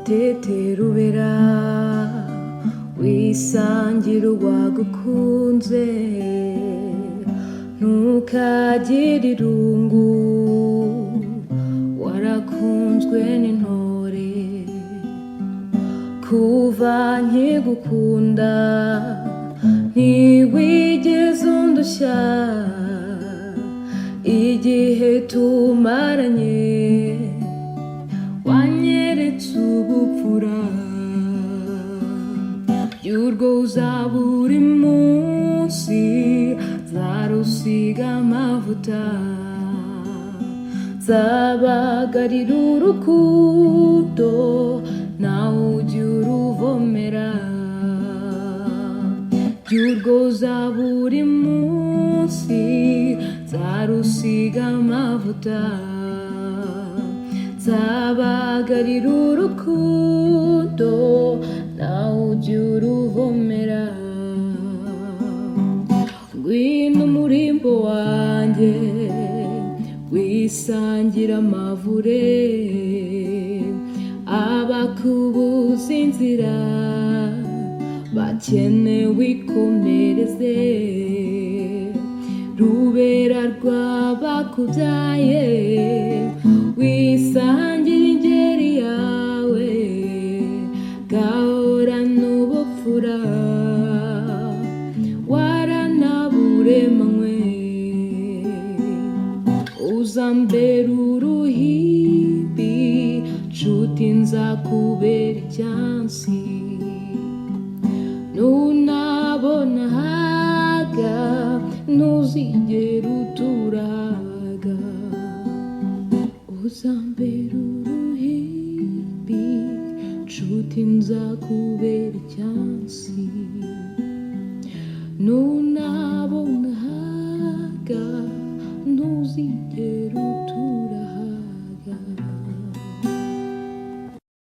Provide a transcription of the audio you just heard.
tetera ubera wisangira uwagukunze ntukagire irungu warakunzwe n'intore kuva nkigukunda ntiwigeze undushya igihe tumaranye wanyeretse ubupfura y'urwo uzaba buri munsi zarusiga amavuta zabagarira urukundo nawe ujya uruvomera y'urwo uzaba buri munsi zarusiga amavuta zabagarira urukundo nawe ujya uruvomera ngwino umurimbo wanjye wisangira amavure abakubuza inzira bakenewe ikomereze rubera rw'abakubyaye wisangira ingeri yawe gahora n'ubupfura waranaburemanywe uzambera uruhimbi nshuti nzakubera icyansi nunabona haga ntuzigera uturaga uzambera uruhimbi nshuti nzakubera icyansi nunabona